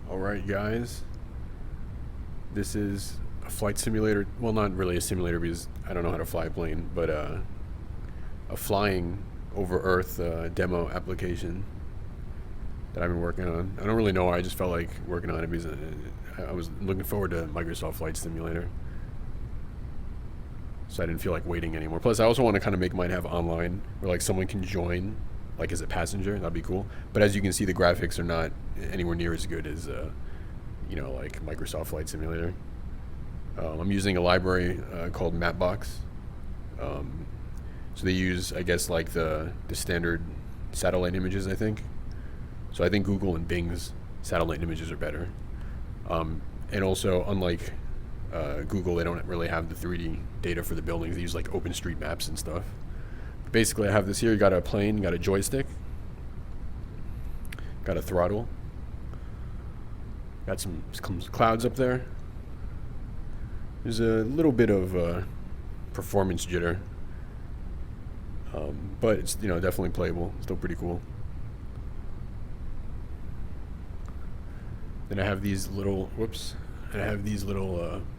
Alright guys, this is a flight simulator, well not really a simulator because I don't know how to fly a plane, but a flying over Earth demo application that I've been working on. I don't really know why, I just felt like working on it because I was looking forward to Microsoft Flight Simulator. So I didn't feel like waiting anymore. Plus I also want to kind of make mine have online where like someone can join like as a passenger. That'd be cool. But as you can see, the graphics are not anywhere near as good as like Microsoft Flight Simulator. I'm using a library called Mapbox. So they use, I guess, like the standard satellite images, I think. So I think Google and Bing's satellite images are better. And also, unlike Google, they don't really have the 3D data for the buildings. They use like OpenStreetMaps and stuff. Basically, I have this here. You got a plane, you got a joystick, got a throttle, got some clouds up there. There's a little bit of performance jitter, but it's definitely playable. Still pretty cool. Then I have these little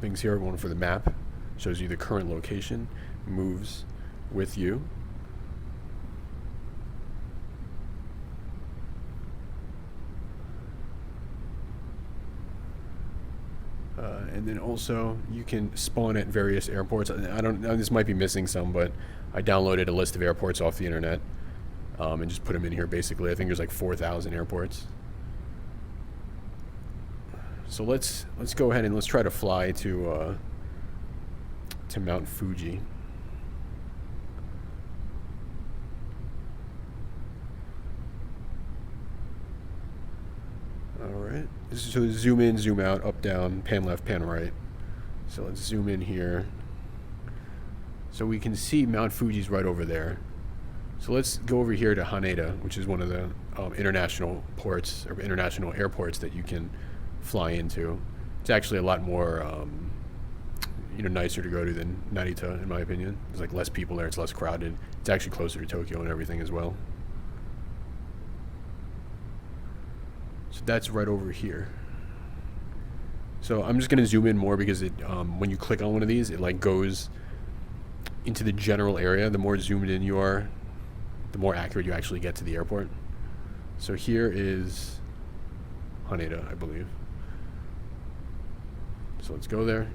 things here. One for the map, shows you the current location, moves with you. And then also you can spawn at various airports. I don't know, this might be missing some, but I downloaded a list of airports off the internet and just put them in here. Basically, I think there's like 4,000 airports. So let's go ahead and let's try to fly to Mount Fuji. Alright, so zoom in, zoom out, up, down, pan left, pan right. So let's zoom in here. So we can see Mount Fuji's right over there. So let's go over here to Haneda, which is one of the international ports, or international airports that you can fly into. It's actually a lot more nicer to go to than Narita, in my opinion. There's like less people there, it's less crowded. It's actually closer to Tokyo and everything as well. So that's right over here. So I'm just gonna zoom in more because it when you click on one of these, it like goes into the general area. The more zoomed in you are, the more accurate you actually get to the airport. So here is Haneda, I believe. So let's go there.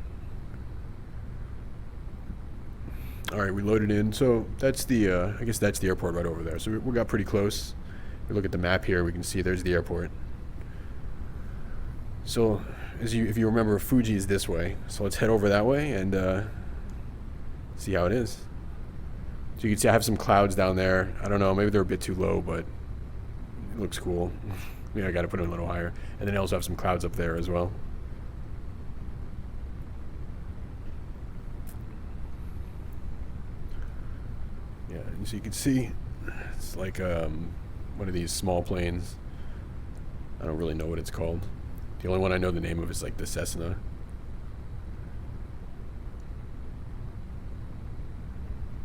Alright, we loaded in. So that's the I guess that's the airport right over there. So we got pretty close. We look at the map here, we can see there's the airport. So if you remember, Fuji is this way. So let's head over that way and see how it is. So you can see I have some clouds down there. I don't know, maybe they're a bit too low, but it looks cool. Maybe I gotta put it a little higher. And then I also have some clouds up there as well. Yeah, so you can see it's like one of these small planes. I don't really know what it's called. The only one I know the name of is like the Cessna.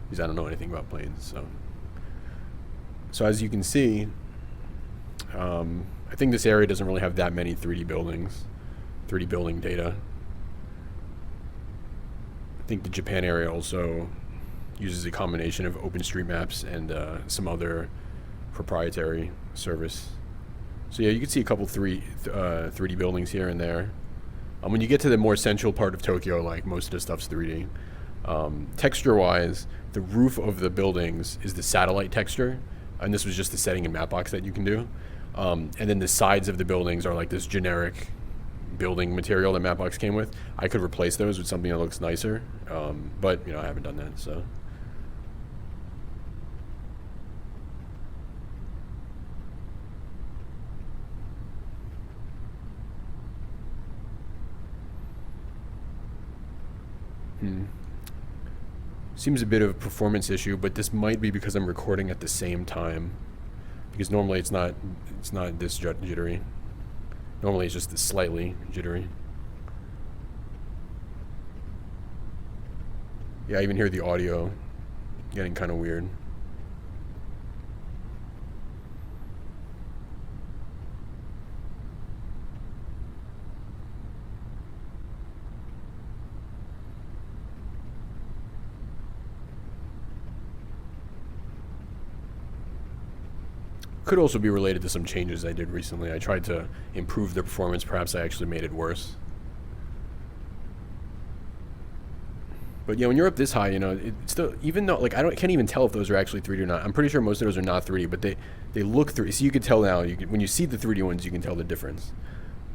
Because I don't know anything about planes, so as you can see, I think this area doesn't really have that many 3D building data. I think the Japan area also uses a combination of OpenStreetMaps and some other proprietary service. So yeah, you can see a couple 3D buildings here and there. When you get to the more central part of Tokyo, like most of the stuff's 3D. Texture-wise, the roof of the buildings is the satellite texture, and this was just the setting in Mapbox that you can do. And then the sides of the buildings are like this generic building material that Mapbox came with. I could replace those with something that looks nicer, but I haven't done that, so. Seems a bit of a performance issue, but this might be because I'm recording at the same time. Because normally it's not this jittery. Normally it's just slightly jittery. Yeah, I even hear the audio getting kind of weird. Could also be related to some changes I did recently. I tried to improve the performance. Perhaps I actually made it worse. But yeah, when you're up this high, you know, it's still, even though, like, can't even tell if those are actually 3D or not. I'm pretty sure most of those are not 3D, but they look 3D. So you can tell now, when you see the 3D ones, you can tell the difference.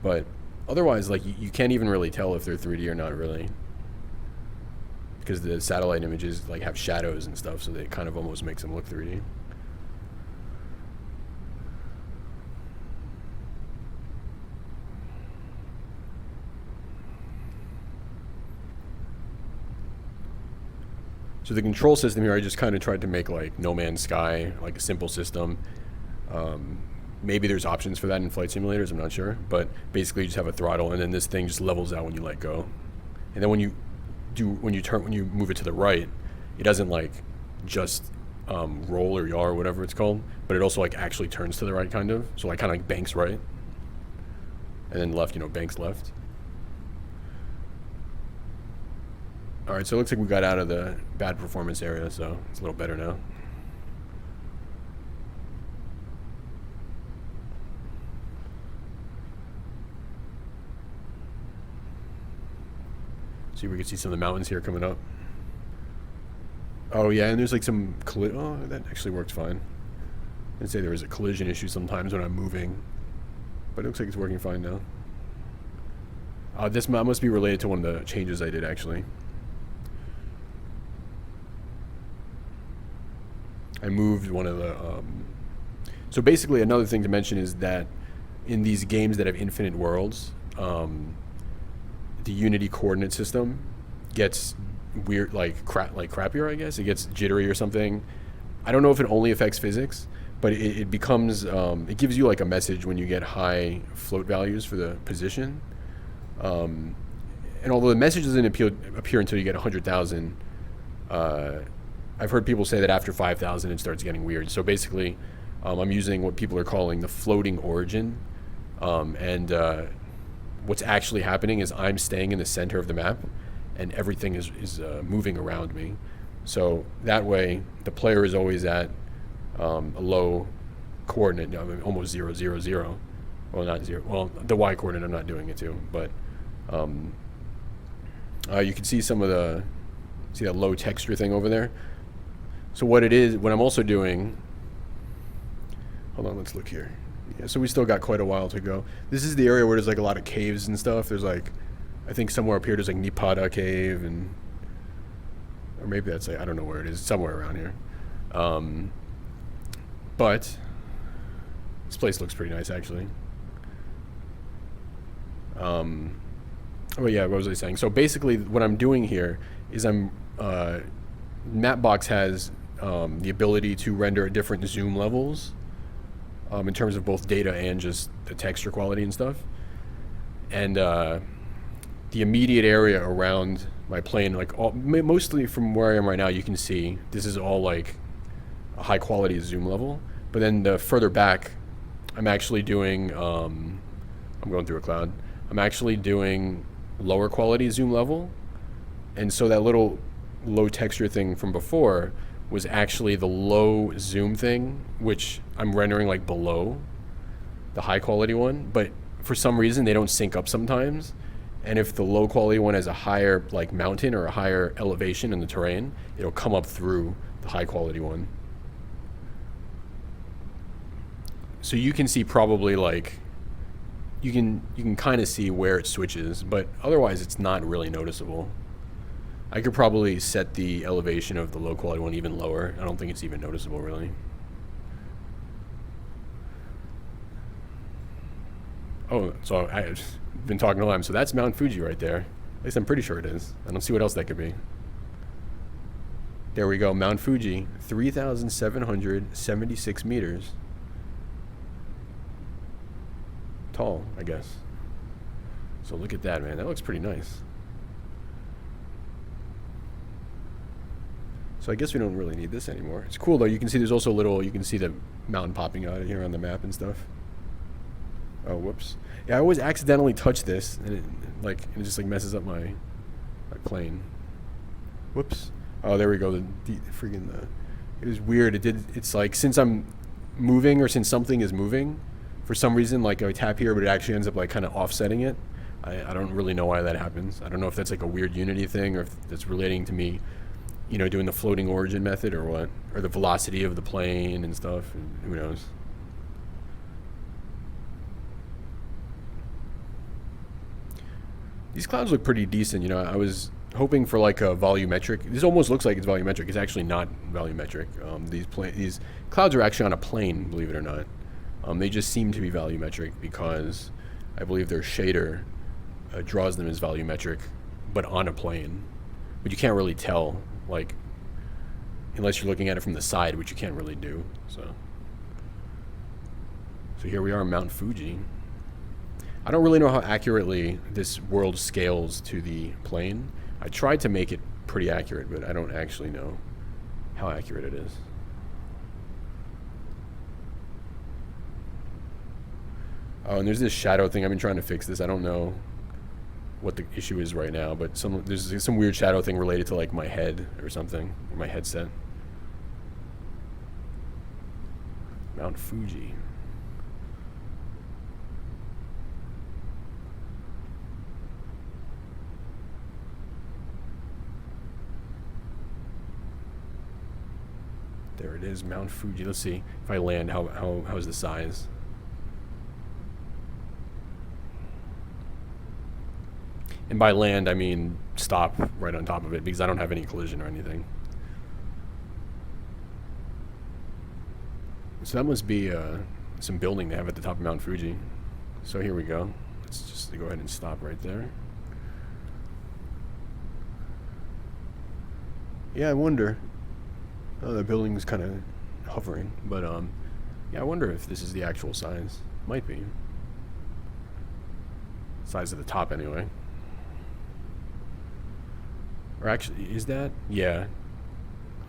But otherwise, like, you can't even really tell if they're 3D or not, really. Because the satellite images, like, have shadows and stuff, so they kind of almost makes them look 3D. So the control system here, I just kind of tried to make like No Man's Sky, like a simple system. Maybe there's options for that in flight simulators, I'm not sure. But basically you just have a throttle and then this thing just levels out when you let go. And then when you move it to the right, it doesn't like just roll or yaw or whatever it's called, but it also like actually turns to the right kind of. So like kind of like banks right. And then left, you know, banks left. Alright, so it looks like we got out of the bad performance area, so it's a little better now. See, we can see some of the mountains here coming up. Oh yeah, and there's like some oh, that actually worked fine. I'd say there was a collision issue sometimes when I'm moving, but it looks like it's working fine now. This must be related to one of the changes I did actually. I moved one of the, so basically another thing to mention is that in these games that have infinite worlds, the Unity coordinate system gets weird, like crappier, I guess. It gets jittery or something. I don't know if it only affects physics, but it becomes, it gives you like a message when you get high float values for the position. And although the message doesn't appear until you get 100,000, I've heard people say that after 5,000 it starts getting weird. So basically, I'm using what people are calling the floating origin. What's actually happening is I'm staying in the center of the map and everything is moving around me. So that way, the player is always at a low coordinate, I mean, almost 0, 0, 0. Well, not 0. Well, the Y coordinate I'm not doing it to, but you can see some of the, see that low texture thing over there? So what it is, what I'm also doing, hold on, let's look here. Yeah, so we still got quite a while to go. This is the area where there's like a lot of caves and stuff. There's like, I think somewhere up here there's like Nipada Cave and, or maybe that's like, I don't know where it is, somewhere around here. But this place looks pretty nice actually. Oh yeah, what was I saying? So basically what I'm doing here is Mapbox has the ability to render at different zoom levels in terms of both data and just the texture quality and stuff. And the immediate area around my plane, like mostly from where I am right now, you can see this is all like a high quality zoom level. But then the further back, I'm actually doing, I'm going through a cloud. I'm actually doing lower quality zoom level. And so that little low texture thing from before was actually the low zoom thing, which I'm rendering like below the high quality one, but for some reason they don't sync up sometimes. And if the low quality one has a higher like mountain or a higher elevation in the terrain, it'll come up through the high quality one. So you can see probably like, you can kind of see where it switches, but otherwise it's not really noticeable. I could probably set the elevation of the low quality one even lower. I don't think it's even noticeable really. Oh, so I've been talking a lot. So that's Mount Fuji right there. At least I'm pretty sure it is. I don't see what else that could be. There we go, Mount Fuji, 3,776 meters. Tall, I guess. So look at that, man. That looks pretty nice. So I guess we don't really need this anymore. It's cool though. You can see there's also a little, you can see the mountain popping out here on the map and stuff. Oh, whoops. Yeah, I always accidentally touch this and it just like messes up my plane. Whoops. Oh, there we go. It is weird. It's like, since I'm moving or since something is moving, for some reason, like I tap here, but it actually ends up like kind of offsetting it. I don't really know why that happens. I don't know if that's like a weird Unity thing or if that's relating to me, you know, doing the floating origin method or what, or the velocity of the plane and stuff. And who knows? These clouds look pretty decent. You know, I was hoping for like a volumetric. This almost looks like it's volumetric. It's actually not volumetric. These clouds are actually on a plane, believe it or not. They just seem to be volumetric because I believe their shader draws them as volumetric, but on a plane. But you can't really tell, like, unless you're looking at it from the side, which you can't really do. So here we are, Mount Fuji. I don't really know how accurately this world scales to the plane. I tried to make it pretty accurate, but I don't actually know how accurate it is. Oh, and there's this shadow thing. I've been trying to fix this. I don't know what the issue is right now, but there's some weird shadow thing related to like my head or something, or my headset. Mount Fuji. There it is, Mount Fuji. Let's see if I land. How's the size? And by land, I mean stop right on top of it because I don't have any collision or anything. So that must be some building they have at the top of Mount Fuji. So here we go. Let's just go ahead and stop right there. Yeah, I wonder. Oh, the building's kind of hovering, but yeah, I wonder if this is the actual size. Might be. Size of the top, anyway. Or actually, is that? Yeah.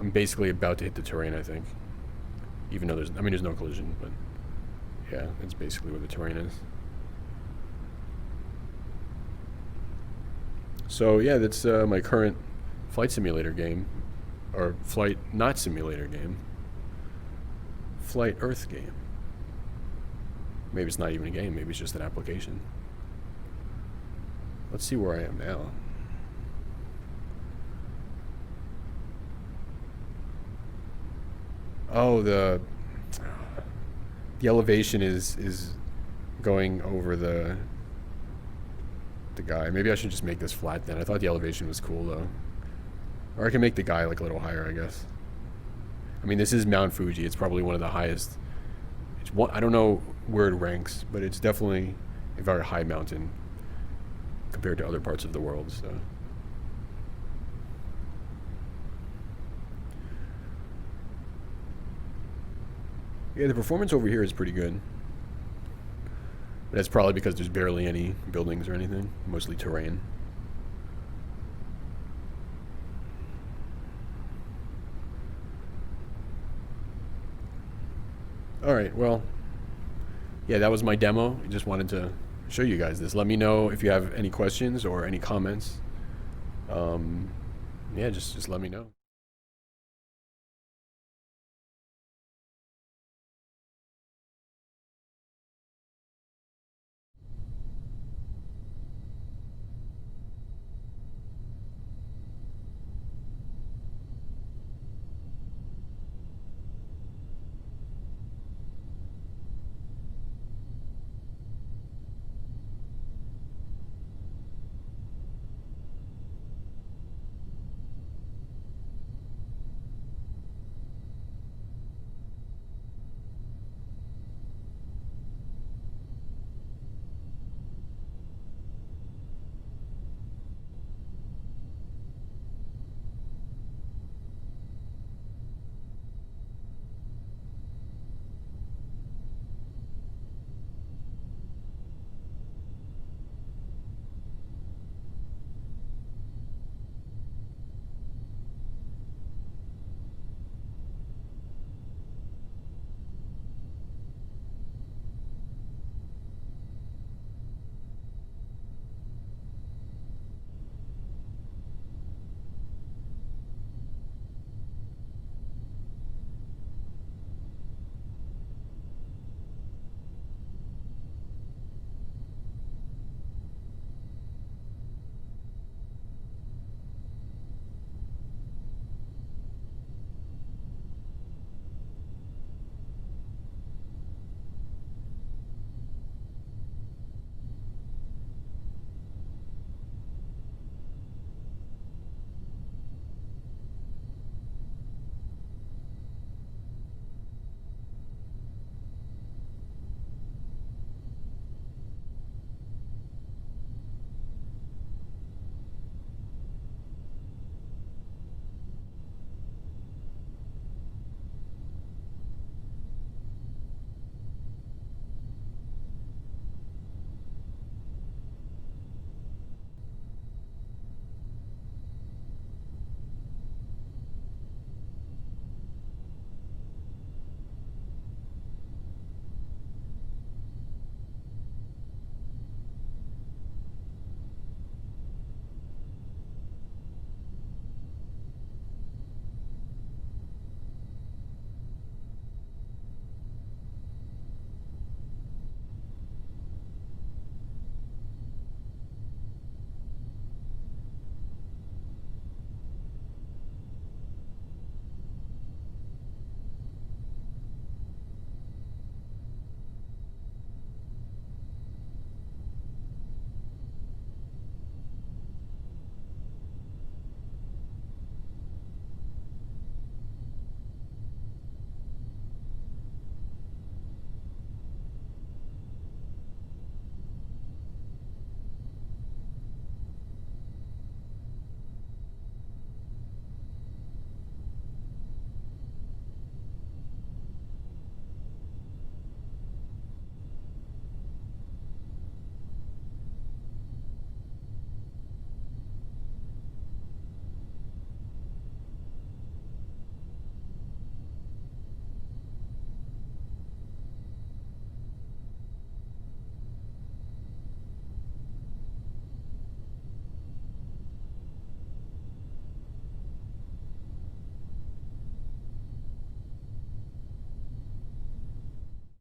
I'm basically about to hit the terrain, I think. Even though there's no collision, but yeah, that's basically what the terrain is. So yeah, that's my current flight simulator game. Or flight not simulator game. Flight Earth game. Maybe it's not even a game, maybe it's just an application. Let's see where I am now. Oh, the elevation is going over the guy. Maybe I should just make this flat then. I thought the elevation was cool though. Or I can make the guy like a little higher, I guess. I mean, this is Mount Fuji. It's probably one of the highest. I don't know where it ranks, but it's definitely a very high mountain compared to other parts of the world. So. Yeah, the performance over here is pretty good. But that's probably because there's barely any buildings or anything, mostly terrain. Alright, well, yeah, that was my demo. I just wanted to show you guys this. Let me know if you have any questions or any comments. Yeah, just let me know.